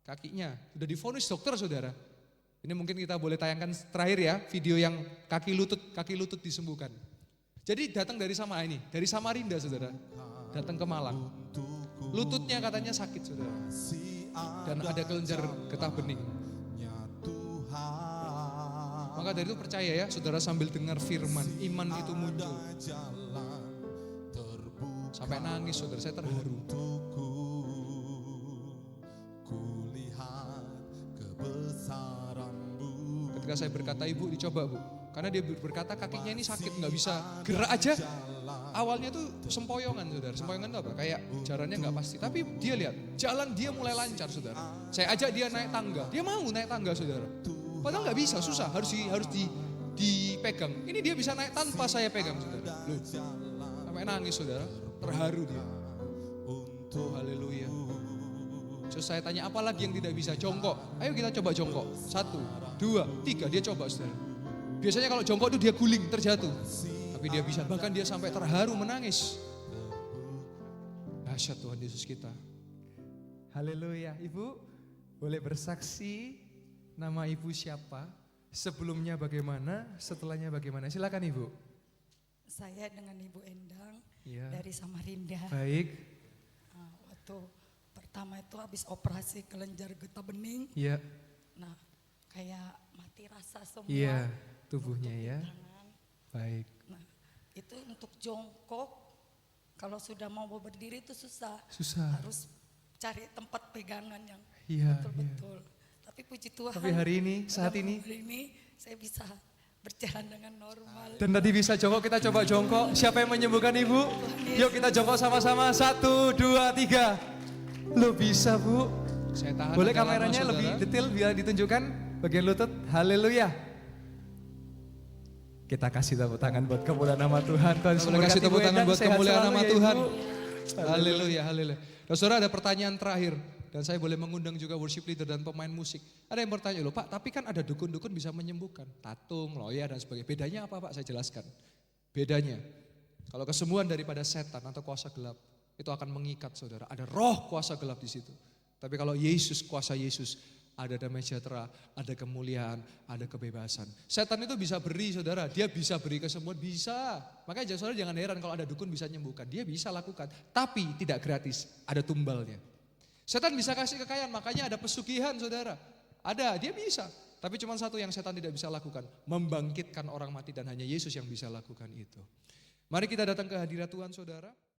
Kakinya sudah divonis dokter saudara. Ini mungkin kita boleh tayangkan terakhir ya, video yang kaki lutut disembuhkan. Jadi datang dari Samarinda saudara, datang ke Malang. Lututnya katanya sakit saudara. Dan ada kelenjar getah bening. Maka dari itu percaya ya, saudara sambil dengar firman, iman itu muncul. Sampai nangis saudara, saya terharu. Ketika saya berkata, "Ibu dicoba Bu." Karena dia berkata kakinya ini sakit, gak bisa gerak aja. Awalnya tuh sempoyongan saudara, sempoyongan itu apa? Kayak jalannya gak pasti. Tapi dia lihat, jalan dia mulai lancar saudara. Saya ajak dia naik tangga, dia mau naik tangga saudara. Padahal gak bisa, susah, harus dipegang. Ini dia bisa naik tanpa saya pegang saudara. Loh, sampai nangis saudara, terharu dia. Oh haleluya. Terus saya tanya, apa lagi yang tidak bisa? Jongkok. Ayo kita coba jongkok. 1, 2, 3, dia coba saudara. Biasanya kalau jongkok itu dia guling, terjatuh. Tapi dia bisa, bahkan dia sampai terharu menangis. Dahsyat Tuhan Yesus kita. Haleluya. Ibu boleh bersaksi nama ibu siapa? Sebelumnya bagaimana? Setelahnya bagaimana? Silakan ibu. Saya dengan Ibu Endang Ya. dari Samarinda. Baik. Waktu pertama itu habis operasi kelenjar getah bening. Iya. Nah, kayak mati rasa semua. Iya. Tubuhnya ya. Tangan. Baik. Nah, itu untuk jongkok. Kalau sudah mau berdiri itu susah. Susah. Harus cari tempat pegangan yang Iya. betul-betul. Tapi puji Tuhan. Tapi hari ini, saat pada ini. hari ini saya bisa berjalan dengan normal. Dan tadi bisa jongkok, kita coba jongkok. Siapa yang menyembuhkan ibu? Yuk kita jongkok sama-sama. 1, 2, 3. Lo bisa bu. Saya tahan Boleh agak lama, kameranya saudara. lebih detail biar ditunjukkan bagian lutut. Haleluya. Kita kasih tepuk tangan buat kemuliaan nama Tuhan. Tuhan Kita boleh kasih memberkati tepuk Ibu tangan Endang. buat Sehat kemuliaan selalu nama ya, Tuhan. Ibu. Haleluya, haleluya. Nah, saudara ada pertanyaan terakhir. Dan saya boleh mengundang juga worship leader dan pemain musik. Ada yang bertanya, loh Pak, tapi kan ada dukun-dukun bisa menyembuhkan. Tatung, loya dan sebagainya. Bedanya apa Pak? Saya jelaskan. Bedanya, kalau kesembuhan daripada setan atau kuasa gelap, itu akan mengikat saudara. Ada roh kuasa gelap di situ. Tapi kalau Yesus, kuasa Yesus, ada damai sejahtera, ada kemuliaan, ada kebebasan. Setan itu bisa beri saudara, dia bisa beri kesembuhan, bisa. Makanya saudara jangan heran kalau ada dukun bisa menyembuhkan, dia bisa lakukan. Tapi tidak gratis, ada tumbalnya. Setan bisa kasih kekayaan, makanya ada pesugihan saudara. Ada, dia bisa. Tapi cuma satu yang setan tidak bisa lakukan, membangkitkan orang mati dan hanya Yesus yang bisa lakukan itu. Mari kita datang ke hadirat Tuhan saudara.